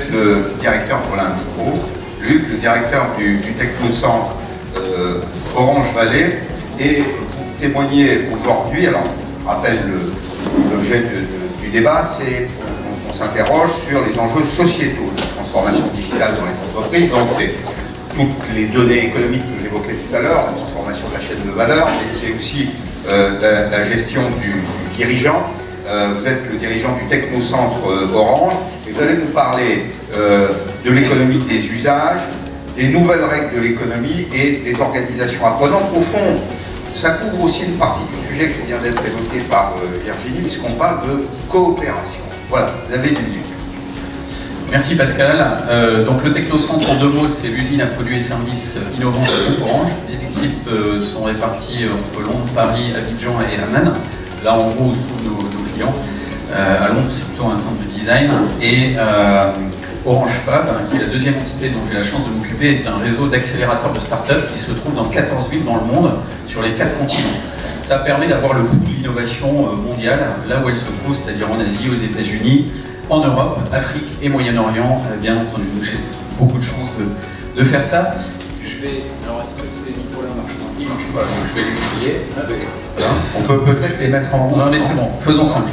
êtes le directeur, voilà un micro, Luc, le directeur du Technocentre Orange Vallée, et vous témoignez aujourd'hui, alors je rappelle l'objet du débat, c'est on s'interroge sur les enjeux sociétaux de transformation digitale dans les entreprises, donc c'est toutes les données économiques que j'évoquais tout à l'heure, la transformation de la chaîne de valeur, mais c'est aussi la gestion du dirigeant. Vous êtes le dirigeant du Technocentre Orange, et vous allez nous parler de l'économie des usages, des nouvelles règles de l'économie et des organisations apprenantes. Au fond, ça couvre aussi une partie du sujet qui vient d'être évoqué par Virginie, puisqu'on parle de coopération. Voilà, vous avez 10 minutes. Merci Pascal. Donc le Technocentre, en deux mots, c'est l'usine à produits et services innovants de groupe Orange. Les équipes sont réparties entre Londres, Paris, Abidjan et Amman. Là, en gros, où se trouvent nos clients. À Londres, c'est plutôt un centre de design. Et Orange Fab, qui est la deuxième entité dont j'ai la chance de m'occuper, est un réseau d'accélérateurs de start-up qui se trouve dans 14 villes dans le monde, sur les 4 continents. Ça permet d'avoir le pouls de l'innovation mondiale, là où elle se trouve, c'est-à-dire en Asie, aux États-Unis, en Europe, Afrique et Moyen-Orient, bien entendu. Donc j'ai beaucoup de chance de faire ça. Je vais... Alors, est-ce que ces micros-là marchent? Ils ne marchent pas, donc je vais les plier. Voilà. On peut peut-être les mettre en... Non, mais c'est bon, faisons simple.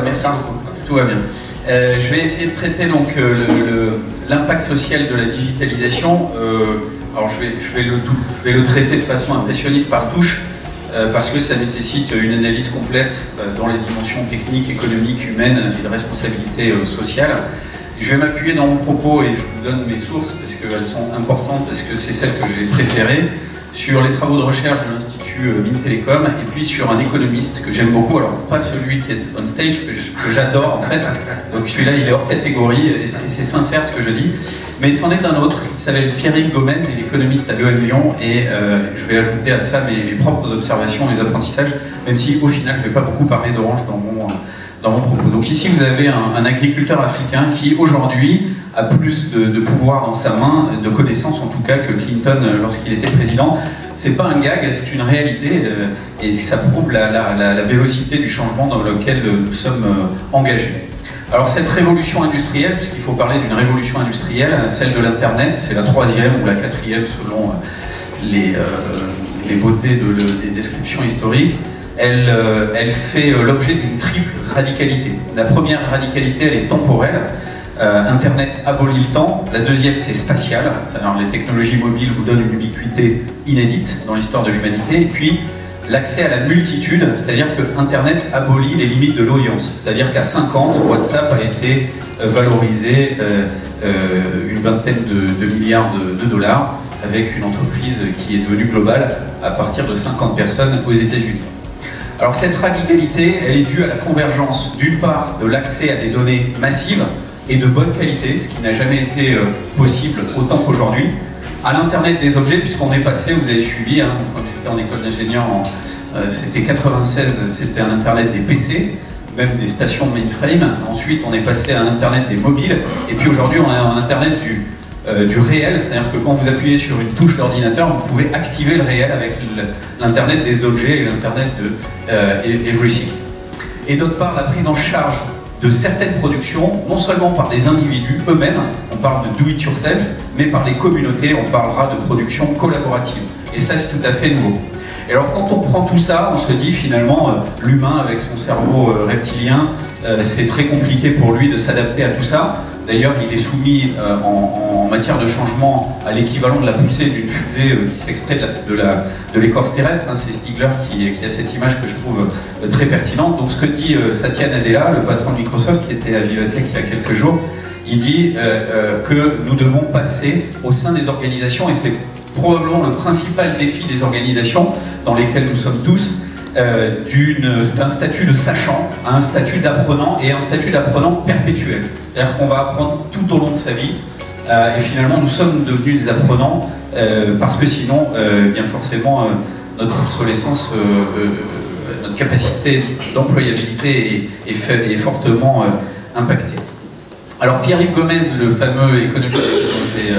Merci beaucoup. Tout va bien. Je vais essayer de traiter donc l'impact social de la digitalisation. Alors je vais le traiter de façon impressionniste par touche, parce que ça nécessite une analyse complète dans les dimensions techniques, économiques, humaines et de responsabilité sociale. Je vais m'appuyer dans mon propos, et je vous donne mes sources parce qu'elles sont importantes, parce que c'est celles que j'ai préférées, sur les travaux de recherche de l'Institut Mintelecom, et puis sur un économiste que j'aime beaucoup, alors pas celui qui est on stage, que j'adore en fait, donc celui-là il est hors catégorie, et c'est sincère ce que je dis, mais c'en est un autre, qui s'appelle Pierre-Yves Gomez, il est économiste à l'EM Lyon, et je vais ajouter à ça mes propres observations, mes apprentissages, même si au final je ne vais pas beaucoup parler d'Orange dans mon propos. Donc ici vous avez un agriculteur africain qui aujourd'hui a plus de pouvoir dans sa main, de connaissances en tout cas, que Clinton lorsqu'il était président. C'est pas un gag, c'est une réalité, et ça prouve la vélocité du changement dans lequel nous sommes engagés. Alors cette révolution industrielle, puisqu'il faut parler d'une révolution industrielle, celle de l'Internet, c'est la 3e ou la 4e selon les beautés des descriptions historiques. Elle fait l'objet d'une triple radicalité. La première radicalité, elle est temporelle. Internet abolit le temps. La deuxième, c'est spatial. C'est-à-dire les technologies mobiles vous donnent une ubiquité inédite dans l'histoire de l'humanité. Et puis, l'accès à la multitude, c'est-à-dire que Internet abolit les limites de l'audience. C'est-à-dire qu'à 50, WhatsApp a été valorisé une vingtaine de milliards de dollars, avec une entreprise qui est devenue globale à partir de 50 personnes aux États-Unis. Alors cette radicalité, elle est due à la convergence d'une part de l'accès à des données massives et de bonne qualité, ce qui n'a jamais été possible autant qu'aujourd'hui, à l'Internet des objets, puisqu'on est passé, vous avez suivi, hein, quand j'étais en école d'ingénieur, c'était 96, c'était un Internet des PC, même des stations de mainframe. Ensuite, on est passé à un Internet des mobiles, et puis aujourd'hui, on est en Internet du réel, c'est-à-dire que quand vous appuyez sur une touche d'ordinateur, vous pouvez activer le réel avec l'Internet des objets et l'Internet de everything. Et d'autre part, la prise en charge de certaines productions, non seulement par des individus eux-mêmes, on parle de do-it-yourself, mais par les communautés, on parlera de production collaborative. Et ça, c'est tout à fait nouveau. Et alors, quand on prend tout ça, on se dit finalement, l'humain avec son cerveau reptilien, c'est très compliqué pour lui de s'adapter à tout ça. D'ailleurs, il est soumis en matière de changement à l'équivalent de la poussée d'une fusée qui s'extrait de l'écorce terrestre. C'est Stigler qui a cette image que je trouve très pertinente. Donc ce que dit Satya Nadella, le patron de Microsoft, qui était à Vivatech il y a quelques jours, il dit que nous devons passer au sein des organisations, et c'est probablement le principal défi des organisations dans lesquelles nous sommes tous, d'un statut de sachant à un statut d'apprenant, et un statut d'apprenant perpétuel. C'est-à-dire qu'on va apprendre tout au long de sa vie, et finalement nous sommes devenus des apprenants, parce que sinon, bien forcément, notre obsolescence, notre capacité d'employabilité est fortement impactée. Alors Pierre-Yves Gomez, le fameux économiste dont j'ai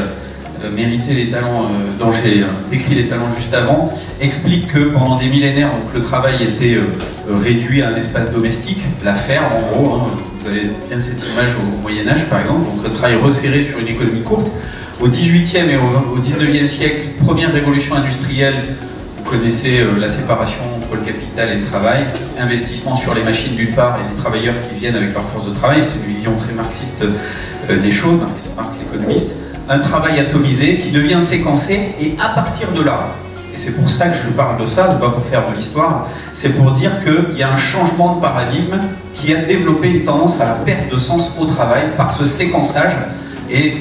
mérité les talents, dont j'ai décrit les talents juste avant, explique que pendant des millénaires, donc, le travail était réduit à un espace domestique, la ferme en gros, hein, vous avez bien cette image au Moyen-Âge par exemple, donc le travail resserré sur une économie courte. Au XVIIIe et au XIXe siècle, première révolution industrielle, vous connaissez la séparation entre le capital et le travail, investissement sur les machines d'une part et les travailleurs qui viennent avec leur force de travail, c'est une vision très marxiste des choses, Marx l'économiste, un travail atomisé qui devient séquencé et à partir de là, et c'est pour ça que je parle de ça, pas pour faire de l'histoire, c'est pour dire qu'il y a un changement de paradigme qui a développé une tendance à la perte de sens au travail par ce séquençage et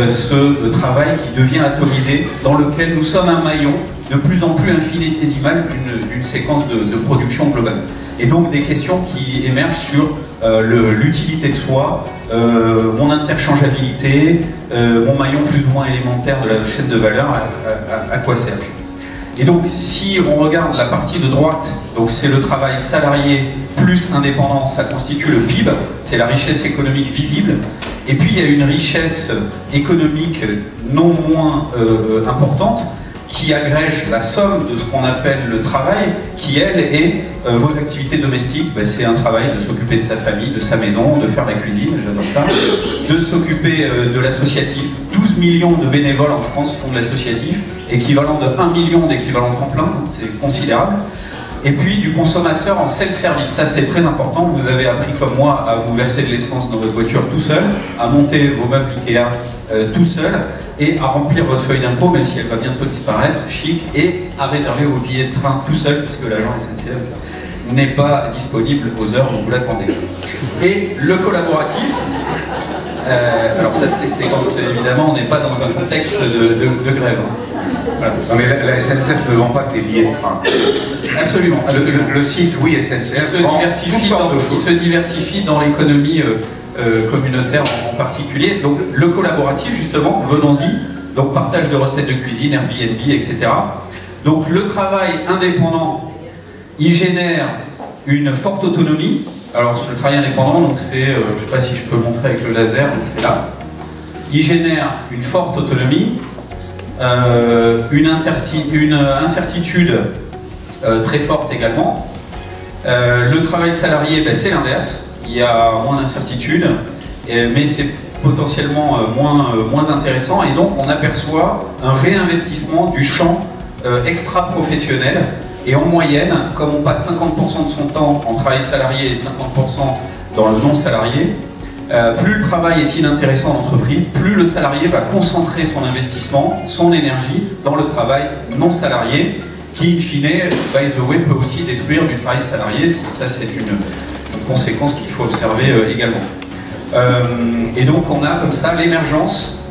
ce travail qui devient atomisé, dans lequel nous sommes un maillon de plus en plus infinitésimal d'une séquence de production globale. Et donc des questions qui émergent sur l'utilité de soi, mon interchangeabilité, mon maillon plus ou moins élémentaire de la chaîne de valeur, à quoi sert. Et donc si on regarde la partie de droite, donc c'est le travail salarié plus indépendant, ça constitue le PIB, c'est la richesse économique visible. Et puis il y a une richesse économique non moins importante qui agrège la somme de ce qu'on appelle le travail, qui elle est vos activités domestiques. Ben, c'est un travail de s'occuper de sa famille, de sa maison, de faire la cuisine, j'adore ça, de s'occuper de l'associatif. 12 millions de bénévoles en France font de l'associatif, équivalent de 1 million d'équivalents temps plein, c'est considérable. Et puis du consommateur en self-service, ça c'est très important, vous avez appris comme moi à vous verser de l'essence dans votre voiture tout seul, à monter vos meubles Ikea tout seul, et à remplir votre feuille d'impôt, même si elle va bientôt disparaître, chic, et à réserver vos billets de train tout seul, puisque l'agent SNCF n'est pas disponible aux heures où vous l'attendez. Et le collaboratif, alors ça c'est quand évidemment on n'est pas dans un contexte de grève. Voilà. Non mais la SNCF ne vend pas que des billets de train. Absolument. Le site, oui, SNCF vend toutes sortes de choses. Il se diversifie dans l'économie communautaire en particulier. Donc le collaboratif, justement, venons-y. Donc partage de recettes de cuisine, Airbnb, etc. Donc le travail indépendant, il génère une forte autonomie. Alors le travail indépendant, donc c'est, je ne sais pas si je peux montrer avec le laser, donc c'est là. Il génère une forte autonomie, une incertitude très forte également. Le travail salarié, ben, c'est l'inverse. Il y a moins d'incertitude, mais c'est potentiellement moins intéressant. Et donc on aperçoit un réinvestissement du champ extra-professionnel. Et en moyenne, comme on passe 50% de son temps en travail salarié et 50% dans le non-salarié, plus le travail est inintéressant en entreprise, plus le salarié va concentrer son investissement, son énergie dans le travail non salarié, qui, in fine, by the way, peut aussi détruire du travail salarié. Ça, c'est une conséquence qu'il faut observer également. Et donc, on a comme ça l'émergence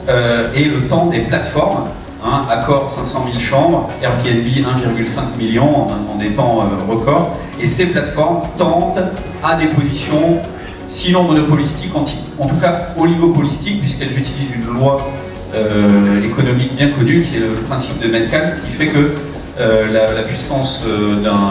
et le temps des plateformes. Hein, Accor, 500 000 chambres, Airbnb, 1,5 million en des temps records. Et ces plateformes tendent à des positions, sinon monopolistiques, en tout cas oligopolistiques, puisqu'elles utilisent une loi économique bien connue, qui est le principe de Metcalfe, qui fait que la puissance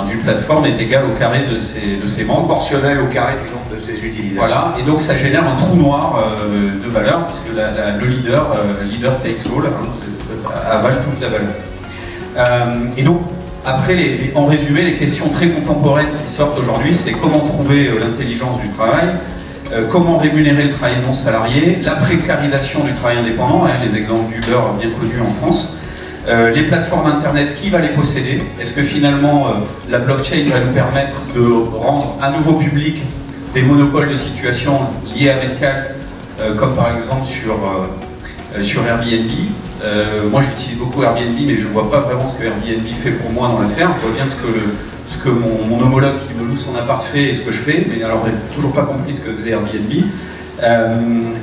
d'une plateforme est égale au carré de ses membres. Proportionnelle au carré du nombre de ses utilisateurs. Voilà, et donc ça génère un trou noir de valeur, puisque le leader takes all, avale toute la valeur. Et donc, après, en résumé, les questions très contemporaines qui sortent aujourd'hui, c'est comment trouver l'intelligence du travail, comment rémunérer le travail non salarié, la précarisation du travail indépendant, hein, les exemples d'Uber bien connus en France, les plateformes internet, qui va les posséder? Est-ce que finalement la blockchain va nous permettre de rendre à nouveau public des monopoles de situation liés à Metcalfe, comme par exemple sur Airbnb? Moi j'utilise beaucoup Airbnb, mais je ne vois pas vraiment ce que Airbnb fait pour moi dans l'affaire. Je vois bien ce que mon homologue qui me loue son appart fait et ce que je fais, mais alors j'ai toujours pas compris ce que faisait Airbnb.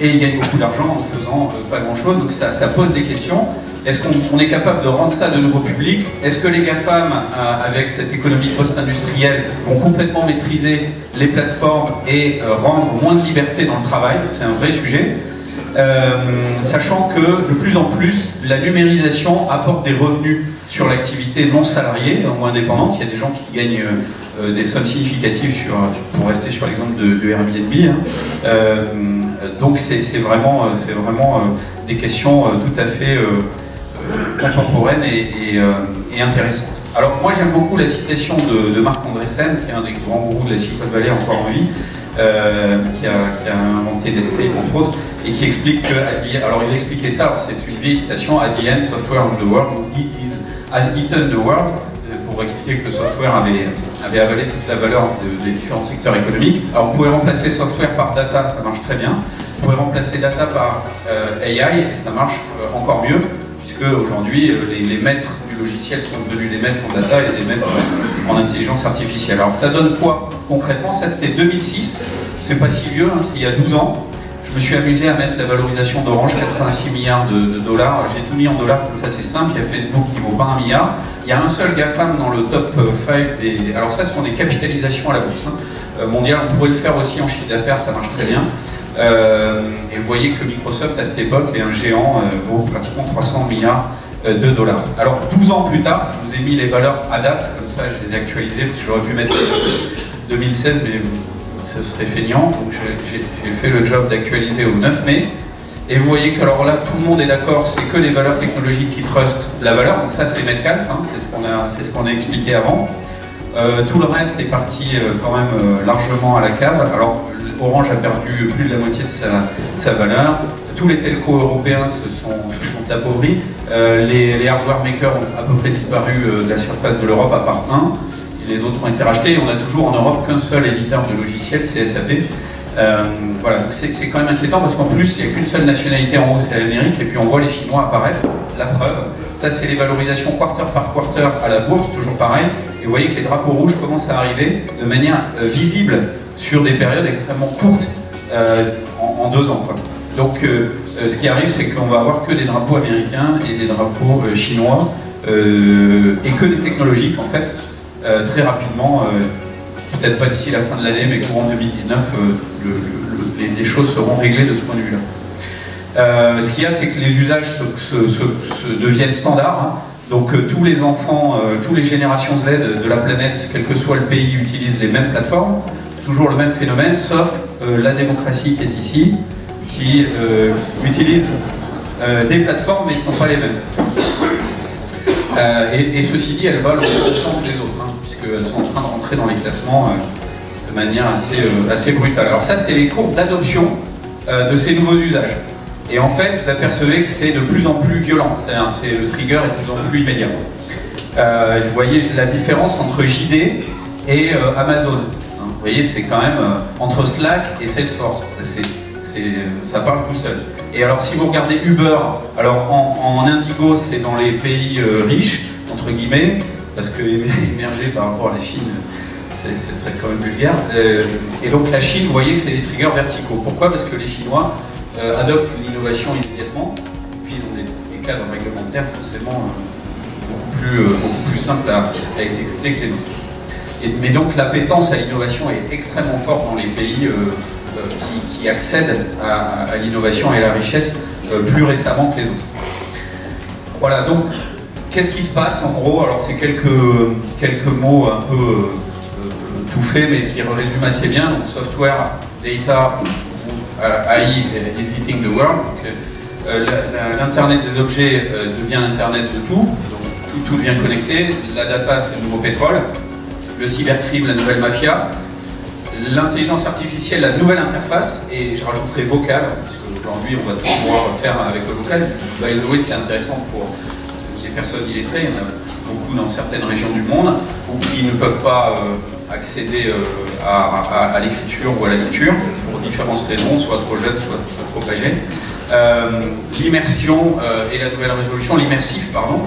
Et il gagne beaucoup d'argent en ne faisant pas grand chose, donc ça pose des questions. Est-ce qu'on est capable de rendre ça de nouveau public? Est-ce que les GAFAM, avec cette économie post-industrielle, vont complètement maîtriser les plateformes et rendre moins de liberté dans le travail? C'est un vrai sujet. Sachant que de plus en plus, la numérisation apporte des revenus sur l'activité non salariée ou indépendante. Il y a des gens qui gagnent des sommes significatives pour rester sur l'exemple de Airbnb. Donc c'est vraiment des questions tout à fait contemporaines et intéressantes. Alors moi j'aime beaucoup la citation de Marc Andreessen, qui est un des grands gourous de la Silicon Valley encore en vie, qui a inventé Netscape entre autres, et qui explique que, alors il expliquait ça, c'est une vieille citation, at the end, software of the world has eaten the world, pour expliquer que le software avait avalé toute la valeur des différents secteurs économiques. Alors vous pouvez remplacer software par data, ça marche très bien. Vous pouvez remplacer data par AI, et ça marche encore mieux, puisque aujourd'hui les maîtres du logiciel sont devenus des maîtres en data et des maîtres en intelligence artificielle. Alors ça donne quoi concrètement? Ça c'était 2006, c'est pas si vieux, hein, c'est il y a 12 ans. Je me suis amusé à mettre la valorisation d'Orange, 86 milliards de dollars. J'ai tout mis en dollars, comme ça c'est simple. Il y a Facebook qui vaut pas 1 milliard. Il y a un seul GAFAM dans le top 5 des... Alors ça, ce sont des capitalisations à la bourse mondiale. On pourrait le faire aussi en chiffre d'affaires, ça marche très bien. Et vous voyez que Microsoft, à cette époque, est un géant, vaut pratiquement 300 milliards de dollars. Alors 12 ans plus tard, je vous ai mis les valeurs à date, comme ça je les ai actualisées, parce que j'aurais pu mettre 2016, mais ce serait feignant, donc j'ai fait le job d'actualiser au 9 mai. Et vous voyez que alors là, tout le monde est d'accord, c'est que les valeurs technologiques qui trustent la valeur, donc ça c'est Metcalfe, hein, c'est ce qu'on a expliqué avant. Tout le reste est parti quand même largement à la cave. Alors Orange a perdu plus de la moitié de sa valeur. Tous les telcos européens se sont appauvris. Les hardware makers ont à peu près disparu de la surface de l'Europe, à part un. Et les autres ont été rachetés. Et on a toujours en Europe qu'un seul éditeur de logiciels, c'est SAP. Voilà, donc c'est quand même inquiétant parce qu'en plus, il n'y a qu'une seule nationalité en haut, c'est l'Amérique. Et puis on voit les Chinois apparaître. La preuve, ça c'est les valorisations quarter par quarter à la bourse, toujours pareil. Et vous voyez que les drapeaux rouges commencent à arriver de manière visible sur des périodes extrêmement courtes en 2 ans, quoi. Donc ce qui arrive, c'est qu'on va avoir que des drapeaux américains et des drapeaux chinois et que des technologiques en fait très rapidement, peut-être pas d'ici la fin de l'année, mais courant 2019, les choses seront réglées de ce point de vue-là. Ce qu'il y a, c'est que les usages deviennent standards. Hein. Donc tous les enfants, toutes les générations Z de la planète, quel que soit le pays, utilisent les mêmes plateformes. Toujours le même phénomène, sauf la démocratie qui est ici, qui utilise des plateformes, mais ce ne sont pas les mêmes. Et ceci dit, elles valent autant que les autres, hein, puisqu'elles sont en train de rentrer dans les classements de manière assez brutale. Alors ça, c'est les courbes d'adoption de ces nouveaux usages. Et en fait, vous apercevez que c'est de plus en plus violent, le trigger est de plus en plus immédiat. Vous voyez la différence entre JD et Amazon. Vous voyez, c'est quand même entre Slack et Salesforce. Ça parle tout seul. Et alors, si vous regardez Uber, alors en Indigo, c'est dans les pays riches, entre guillemets, parce que émerger par rapport à la Chine, ce serait quand même vulgaire. Et donc, la Chine, vous voyez, c'est des triggers verticaux. Pourquoi? Parce que les Chinois adoptent l'innovation immédiatement, puis ils ont des cadres réglementaires forcément beaucoup plus simples à exécuter que les nôtres. Mais donc l'appétence à l'innovation est extrêmement forte dans les pays qui accèdent à l'innovation et à la richesse plus récemment que les autres. Voilà, donc qu'est-ce qui se passe en gros? Alors c'est quelques mots un peu tout faits mais qui résument assez bien. Donc software, data, AI is eating the world. L'internet des objets devient l'internet de tout, donc tout devient connecté. La data c'est le nouveau pétrole. Le cybercrime, la nouvelle mafia, l'intelligence artificielle, la nouvelle interface, et je rajouterai vocal, parce qu'aujourd'hui on va tout pouvoir faire avec le vocal. By the way, c'est intéressant pour les personnes illettrées, il y en a beaucoup dans certaines régions du monde, ou qui ne peuvent pas accéder à l'écriture ou à la lecture, pour différentes raisons, soit trop jeunes, soit trop âgés. L'immersion et la nouvelle résolution, l'immersif, pardon.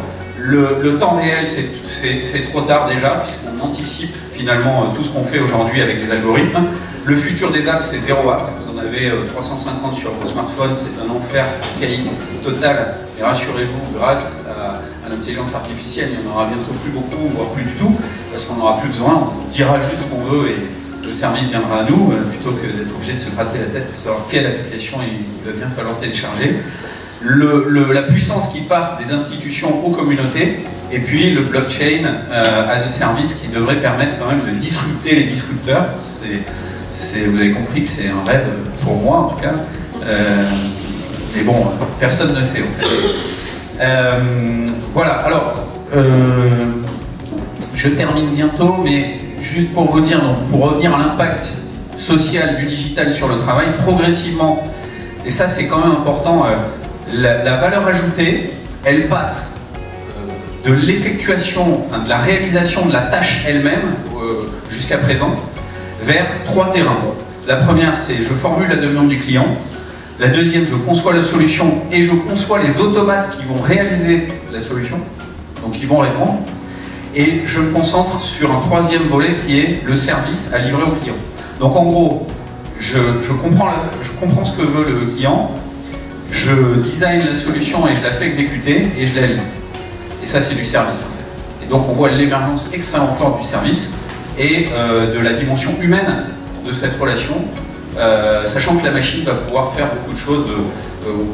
Le temps réel, c'est trop tard déjà, puisqu'on anticipe finalement tout ce qu'on fait aujourd'hui avec des algorithmes. Le futur des apps, c'est 0 app. Vous en avez 350 sur vos smartphones, c'est un enfer archaïque total. Mais rassurez-vous, grâce à l'intelligence artificielle, il n'y en aura bientôt plus beaucoup, voire plus du tout, parce qu'on n'aura plus besoin, on dira juste ce qu'on veut et le service viendra à nous, plutôt que d'être obligé de se gratter la tête pour savoir quelle application il va bien falloir télécharger. La puissance qui passe des institutions aux communautés, et puis le blockchain as a service qui devrait permettre quand même de disrupter les disrupteurs. Vous avez compris que c'est un rêve pour moi en tout cas, mais bon, personne ne sait en fait. Voilà, alors je termine bientôt, mais juste pour vous dire, donc, pour revenir à l'impact social du digital sur le travail, progressivement, et ça c'est quand même important, la valeur ajoutée, elle passe de l'effectuation, enfin, de la réalisation de la tâche elle-même, jusqu'à présent, vers 3 terrains. La première, c'est je formule la demande du client. La deuxième, je conçois la solution et je conçois les automates qui vont réaliser la solution, donc qui vont répondre. Et je me concentre sur un troisième volet qui est le service à livrer au client. Donc en gros, je comprends ce que veut le client, je design la solution et je la fais exécuter et je la livre. Et ça, c'est du service en fait. Et donc on voit l'émergence extrêmement forte du service et de la dimension humaine de cette relation, sachant que la machine va pouvoir faire beaucoup de choses,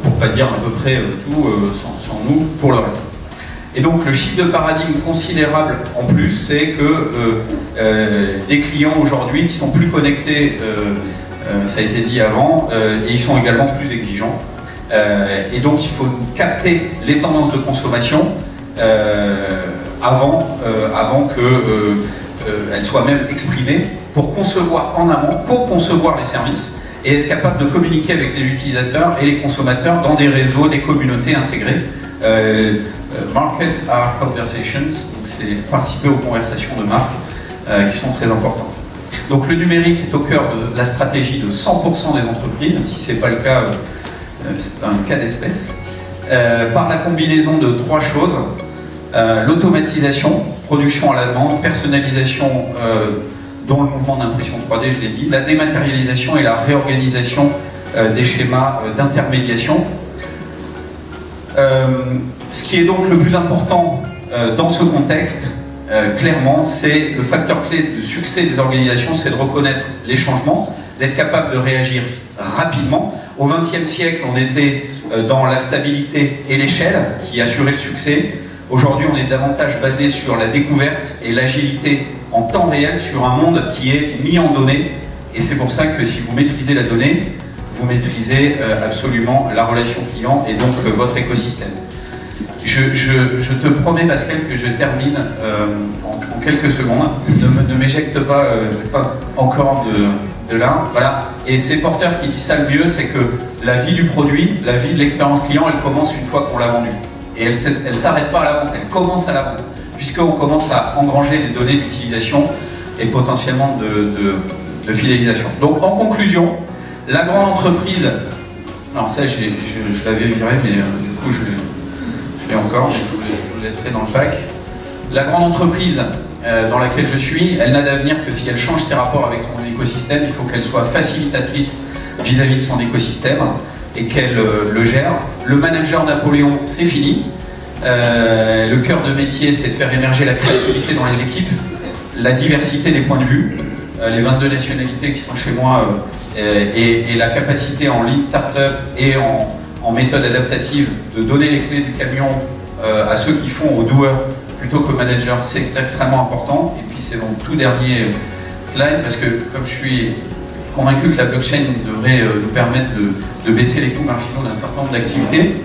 pour pas dire à peu près tout, sans nous, pour le reste. Et donc le shift de paradigme considérable en plus, c'est que des clients aujourd'hui qui sont plus connectés, ça a été dit avant, et ils sont également plus exigeants. Et donc il faut capter les tendances de consommation avant qu'elles soient même exprimées, pour concevoir en amont, pour concevoir les services et être capable de communiquer avec les utilisateurs et les consommateurs dans des réseaux, des communautés intégrées. Market are conversations, donc c'est participer aux conversations de marque qui sont très importantes. Donc le numérique est au cœur de la stratégie de 100% des entreprises, si ce n'est pas le cas, c'est un cas d'espèce, par la combinaison de 3 choses, l'automatisation, production à la demande, personnalisation dont le mouvement d'impression 3D, je l'ai dit, la dématérialisation et la réorganisation des schémas d'intermédiation. Ce qui est donc le plus important dans ce contexte, clairement, c'est le facteur clé de succès des organisations, c'est de reconnaître les changements, d'être capable de réagir rapidement. Au XXe siècle, on était dans la stabilité et l'échelle qui assuraient le succès. Aujourd'hui, on est davantage basé sur la découverte et l'agilité en temps réel sur un monde qui est mis en données. Et c'est pour ça que si vous maîtrisez la donnée, vous maîtrisez absolument la relation client et donc votre écosystème. Je te promets, Pascal, que je termine en quelques secondes. Ne m'éjecte pas encore de là. Voilà. Et c'est Porter qui dit ça le mieux, c'est que la vie du produit, la vie de l'expérience client, elle commence une fois qu'on l'a vendu. Et elle ne s'arrête pas à la vente, elle commence à la vente, puisqu'on commence à engranger des données d'utilisation et potentiellement de fidélisation. Donc en conclusion, la grande entreprise, alors ça je l'avais viré, mais du coup je l'ai encore, mais je vous le laisserai dans le pack. La grande entreprise dans laquelle je suis, elle n'a d'avenir que si elle change ses rapports avec son écosystème. Il faut qu'elle soit facilitatrice vis-à-vis de son écosystème et qu'elle le gère. Le manager Napoléon, c'est fini. Le cœur de métier, c'est de faire émerger la créativité dans les équipes, la diversité des points de vue, les 22 nationalités qui sont chez moi, et la capacité en lean startup et en méthode adaptative de donner les clés du camion à ceux qui font, aux doers, plutôt qu'aux managers, c'est extrêmement important. Et puis c'est mon tout dernier slide, parce que comme je suis convaincu que la blockchain devrait nous permettre de baisser les coûts marginaux d'un certain nombre d'activités,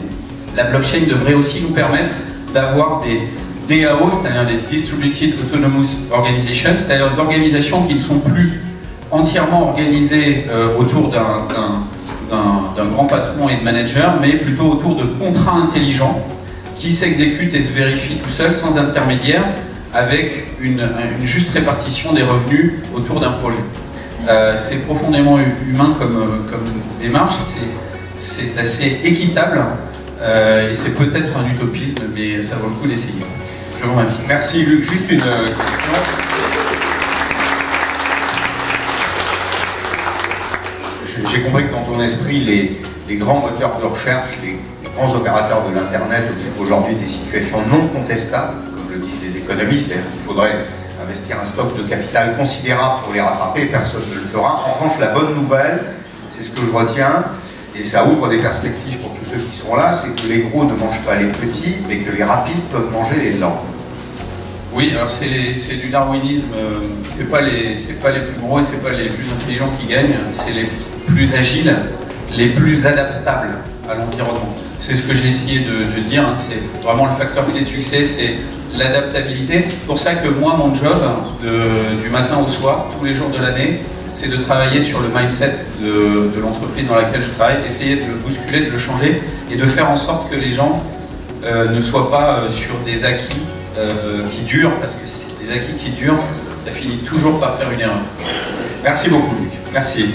la blockchain devrait aussi nous permettre d'avoir des DAO, c'est-à-dire des Distributed Autonomous Organizations, c'est-à-dire des organisations qui ne sont plus entièrement organisées autour d'un grand patron et de manager, mais plutôt autour de contrats intelligents qui s'exécutent et se vérifient tout seuls, sans intermédiaire, avec une juste répartition des revenus autour d'un projet. C'est profondément humain comme démarche, c'est assez équitable, et c'est peut-être un utopisme, mais ça vaut le coup d'essayer. Je vous remercie. Merci Luc. Juste une question. J'ai compris que dans ton esprit, les grands moteurs de recherche, les grands opérateurs de l'Internet occupent aujourd'hui des situations non contestables, comme le disent les économistes, c'est-à-dire qu'il faudrait investir un stock de capital considérable pour les rattraper, personne ne le fera. En revanche, la bonne nouvelle, c'est ce que je retiens, et ça ouvre des perspectives pour tous ceux qui sont là, c'est que les gros ne mangent pas les petits, mais que les rapides peuvent manger les lents. Oui, alors c'est du darwinisme, c'est pas les plus gros et c'est pas les plus intelligents qui gagnent, c'est les plus agiles, les plus adaptables à l'environnement. C'est ce que j'ai essayé de dire, hein, c'est vraiment le facteur clé de succès, c'est l'adaptabilité. C'est pour ça que moi, mon job, du matin au soir, tous les jours de l'année, c'est de travailler sur le mindset de l'entreprise dans laquelle je travaille, essayer de le bousculer, de le changer et de faire en sorte que les gens ne soient pas sur des acquis qui durent, parce que des acquis qui durent, ça finit toujours par faire une erreur. Merci beaucoup, Luc. Merci.